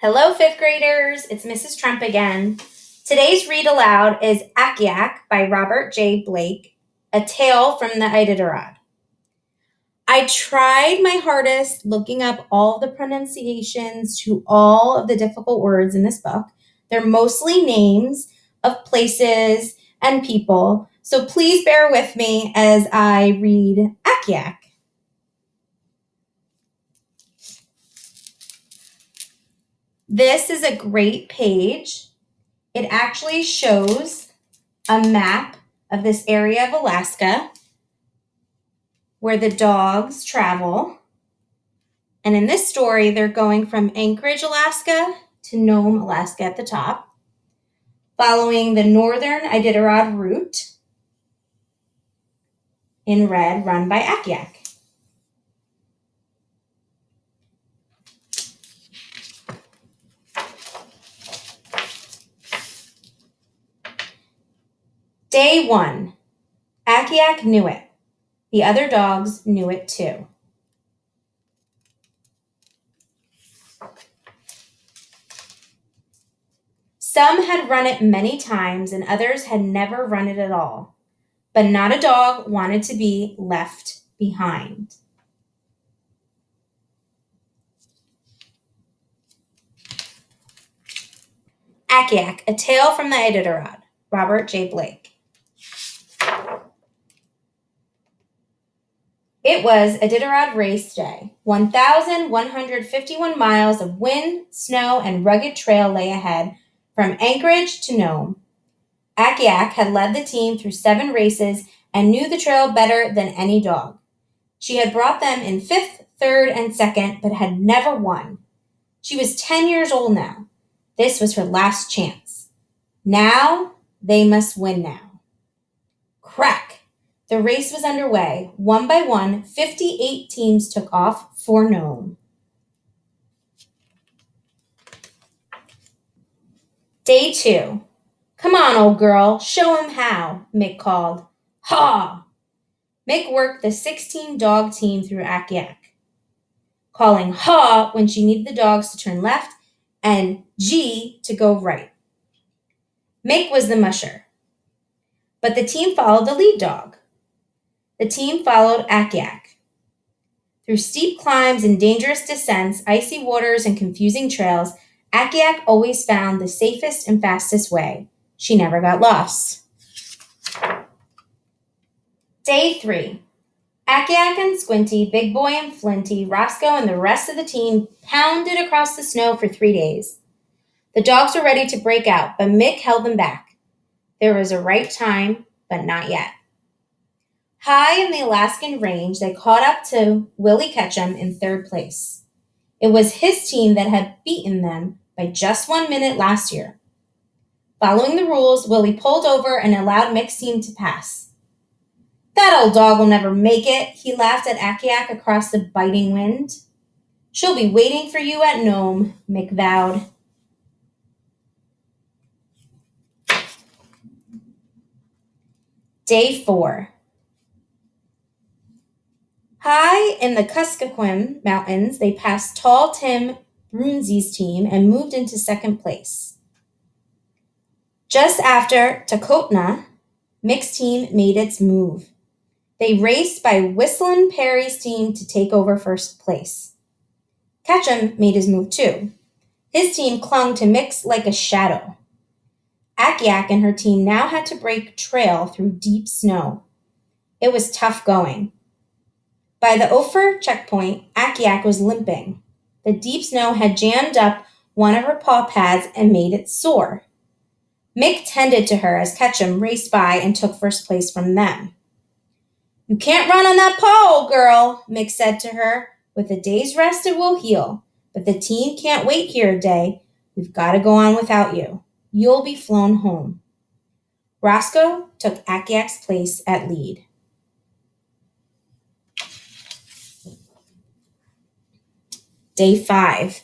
Hello, fifth graders. It's Mrs. Trump again. Today's read aloud is Akiak by Robert J. Blake, A Tale from the Iditarod. I tried my hardest looking up all the pronunciations to all of the difficult words in this book. They're mostly names of places and people, so please bear with me as I read Akiak. This is a great page. It actually shows a map of this area of Alaska where the dogs travel. And in this story, they're going from Anchorage, Alaska to Nome, Alaska at the top, following the northern Iditarod route in red, run by Akiak. Day 1. Akiak knew it. The other dogs knew it too. Some had run it many times and others had never run it at all, but not a dog wanted to be left behind. Akiak, A Tale from the Iditarod, Robert J. Blake. It was Iditarod race day. 1,151 miles of wind, snow, and rugged trail lay ahead from Anchorage to Nome. Akiak had led the team through 7 races and knew the trail better than any dog. She had brought them in 5th, 3rd, and 2nd, but had never won. She was 10 years old now. This was her last chance. Now they must win now. Crack! The race was underway. One by one, 58 teams took off for Nome. Day 2. Come on, old girl, show him how, Mick called. Ha! Mick worked the 16-dog team through Akiak, calling ha when she needed the dogs to turn left and G to go right. Mick was the musher, but the team followed the lead dog. The team followed Akiak. Through steep climbs and dangerous descents, icy waters and confusing trails, Akiak always found the safest and fastest way. She never got lost. Day 3. Akiak and Squinty, Big Boy and Flinty, Roscoe, and the rest of the team pounded across the snow for 3 days. The dogs were ready to break out, but Mick held them back. There was a right time, but not yet. High in the Alaskan range, they caught up to Willie Ketchum in 3rd place. It was his team that had beaten them by just 1 minute last year. Following the rules, Willie pulled over and allowed Mick's team to pass. That old dog will never make it, he laughed at Akiak across the biting wind. She'll be waiting for you at Nome, Mick vowed. Day 4. High in the Kuskokwim Mountains, they passed tall Tim Brunzi's team and moved into 2nd place. Just after Takotna, Mick's team made its move. They raced by Whistlin' Perry's team to take over 1st place. Ketchum made his move too. His team clung to Mick's like a shadow. Akiak and her team now had to break trail through deep snow. It was tough going. By the Ophir checkpoint, Akiak was limping. The deep snow had jammed up one of her paw pads and made it sore. Mick tended to her as Ketchum raced by and took 1st place from them. You can't run on that paw, old girl, Mick said to her. With a day's rest, it will heal. But the team can't wait here a day. We've got to go on without you. You'll be flown home. Roscoe took Akiak's place at lead. Day 5.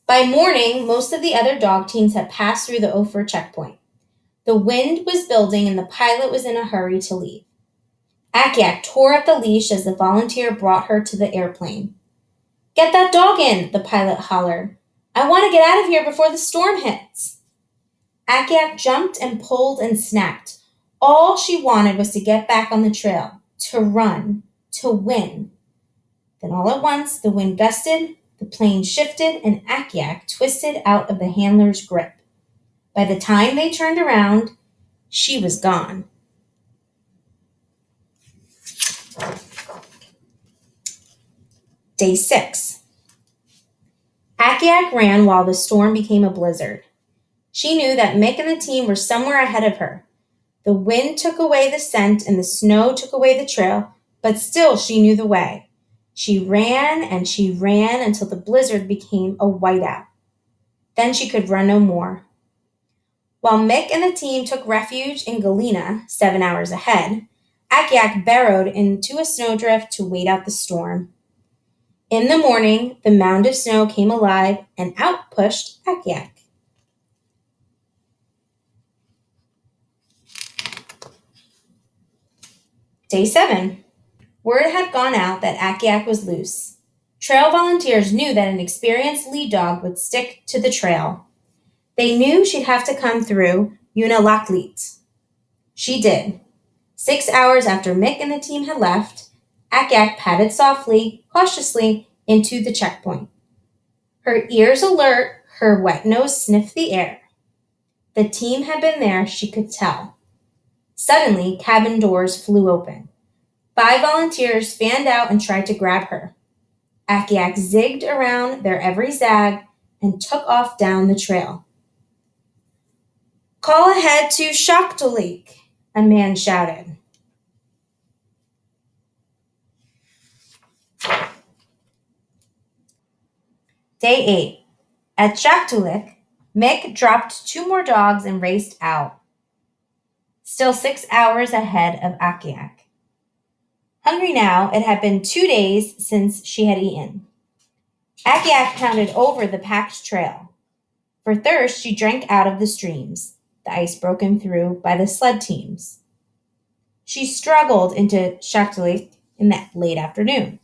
By morning, most of the other dog teams had passed through the Ophir checkpoint. The wind was building and the pilot was in a hurry to leave. Akiak tore at the leash as the volunteer brought her to the airplane. Get that dog in, the pilot hollered. I want to get out of here before the storm hits. Akiak jumped and pulled and snapped. All she wanted was to get back on the trail, to run, to win. Then all at once, the wind gusted, the plane shifted, and Akiak twisted out of the handler's grip. By the time they turned around, she was gone. Day 6. Akiak ran while the storm became a blizzard. She knew that Mick and the team were somewhere ahead of her. The wind took away the scent and the snow took away the trail, but still she knew the way. She ran and she ran until the blizzard became a whiteout. Then she could run no more. While Mick and the team took refuge in Galena, 7 hours ahead, Akiak burrowed into a snowdrift to wait out the storm. In the morning, the mound of snow came alive and out pushed Akiak. Day 7. Word had gone out that Akiak was loose. Trail volunteers knew that an experienced lead dog would stick to the trail. They knew she'd have to come through Unalakleet. She did. 6 hours after Mick and the team had left, Akiak padded softly, cautiously, into the checkpoint. Her ears alert, her wet nose sniffed the air. The team had been there, she could tell. Suddenly, cabin doors flew open. 5 volunteers fanned out and tried to grab her. Akiak zigged around their every zag and took off down the trail. Call ahead to Shaktolik, a man shouted. Day 8. At Shaktolik, Mick dropped 2 more dogs and raced out. Still 6 hours ahead of Akiak. Hungry now, it had been 2 days since she had eaten. Akiak pounded over the packed trail. For thirst, she drank out of the streams, the ice broken through by the sled teams. She struggled into Shaktolik in the late afternoon.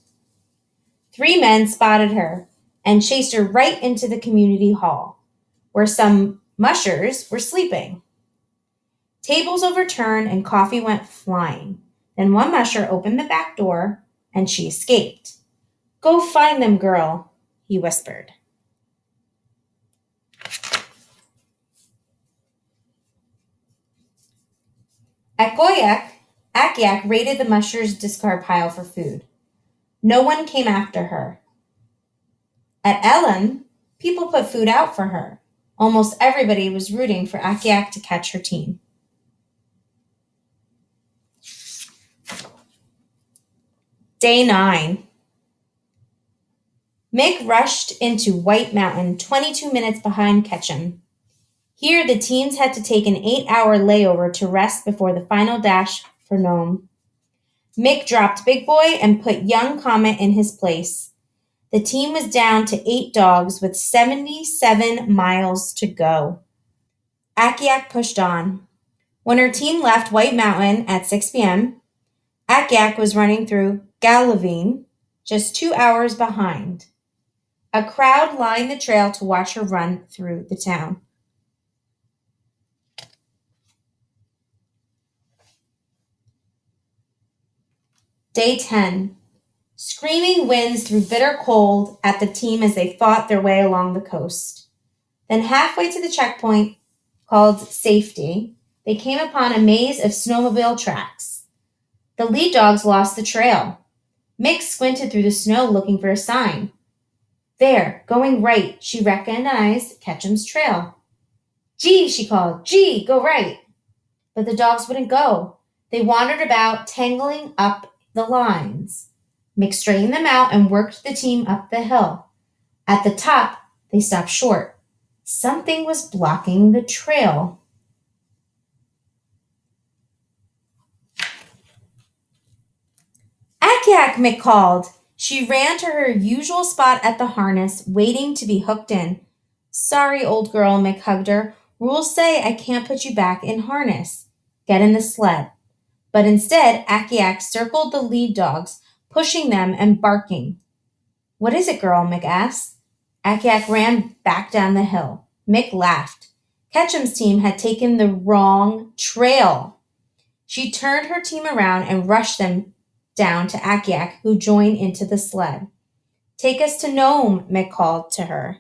3 men spotted her and chased her right into the community hall, where some mushers were sleeping. Tables overturned and coffee went flying. Then one musher opened the back door and she escaped. Go find them, girl, he whispered. At Goyak, Akiak raided the mushers' discard pile for food. No one came after her. At Ellen, people put food out for her. Almost everybody was rooting for Akiak to catch her team. Day 9. Mick rushed into White Mountain 22 minutes behind Ketchum. Here, the teams had to take an 8-hour layover to rest before the final dash for Nome. Mick dropped Big Boy and put Young Comet in his place. The team was down to 8 dogs with 77 miles to go. Akiak pushed on. When her team left White Mountain at 6 p.m., Akiak was running through Galavine, just 2 hours behind. A crowd lined the trail to watch her run through the town. Day 10. Screaming winds threw bitter cold at the team as they fought their way along the coast. Then halfway to the checkpoint, called Safety, they came upon a maze of snowmobile tracks. The lead dogs lost the trail. Mick squinted through the snow looking for a sign. There, going right, she recognized Ketchum's trail. Gee, she called, gee, go right. But the dogs wouldn't go. They wandered about, tangling up the lines. Mick straightened them out and worked the team up the hill. At the top, they stopped short. Something was blocking the trail. Akiak, Mick called. She ran to her usual spot at the harness, waiting to be hooked in. Sorry, old girl, Mick hugged her. Rules say I can't put you back in harness. Get in the sled. But instead, Akiak circled the lead dogs, pushing them and barking. What is it, girl? Mick asked. Akiak ran back down the hill. Mick laughed. Ketchum's team had taken the wrong trail. She turned her team around and rushed them down to Akiak, who joined into the sled. Take us to Nome, Mick called to her.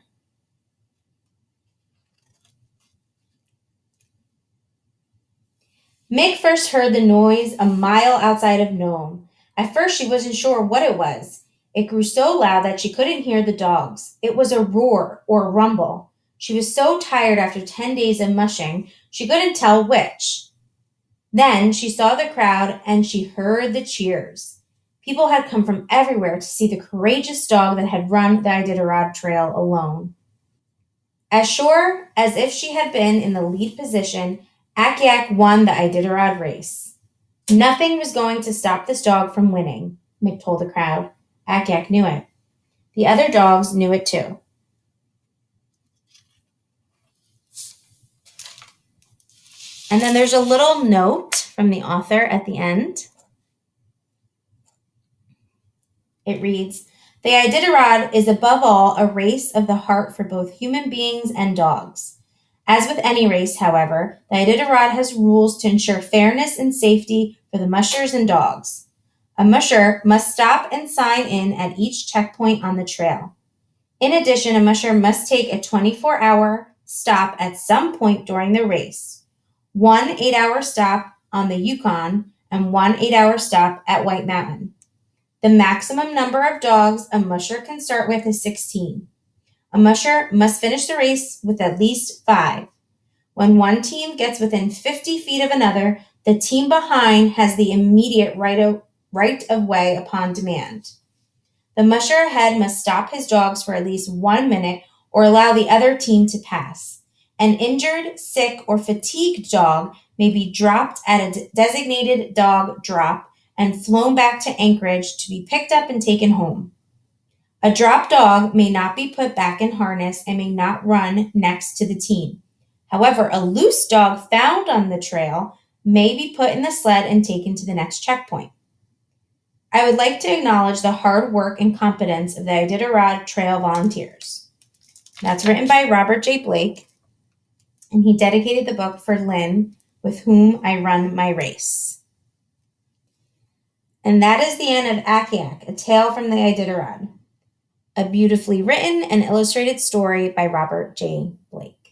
Mick first heard the noise a mile outside of Nome. At first, she wasn't sure what it was. It grew so loud that she couldn't hear the dogs. It was a roar or a rumble. She was so tired after 10 days of mushing, she couldn't tell which. Then she saw the crowd and she heard the cheers. People had come from everywhere to see the courageous dog that had run the Iditarod Trail alone. As sure as if she had been in the lead position, Akiak won the Iditarod race. Nothing was going to stop this dog from winning, Mick told the crowd. Akiak knew it. The other dogs knew it too. And then there's a little note from the author at the end. It reads, "The Iditarod is above all a race of the heart for both human beings and dogs. As with any race, however, the Iditarod has rules to ensure fairness and safety for the mushers and dogs. A musher must stop and sign in at each checkpoint on the trail. In addition, a musher must take a 24-hour stop at some point during the race. One 8-hour stop on the Yukon and one 8-hour stop at White Mountain. The maximum number of dogs a musher can start with is 16. A musher must finish the race with at least 5. When one team gets within 50 feet of another, the team behind has the immediate right of way upon demand. The musher ahead must stop his dogs for at least 1 minute or allow the other team to pass. An injured, sick, or fatigued dog may be dropped at a designated dog drop and flown back to Anchorage to be picked up and taken home. A dropped dog may not be put back in harness and may not run next to the team. However, a loose dog found on the trail may be put in the sled and taken to the next checkpoint. I would like to acknowledge the hard work and competence of the Iditarod Trail volunteers." That's written by Robert J. Blake, and he dedicated the book for Lynn, with whom I run my race. And that is the end of Akiak, A Tale from the Iditarod, a beautifully written and illustrated story by Robert J. Blake.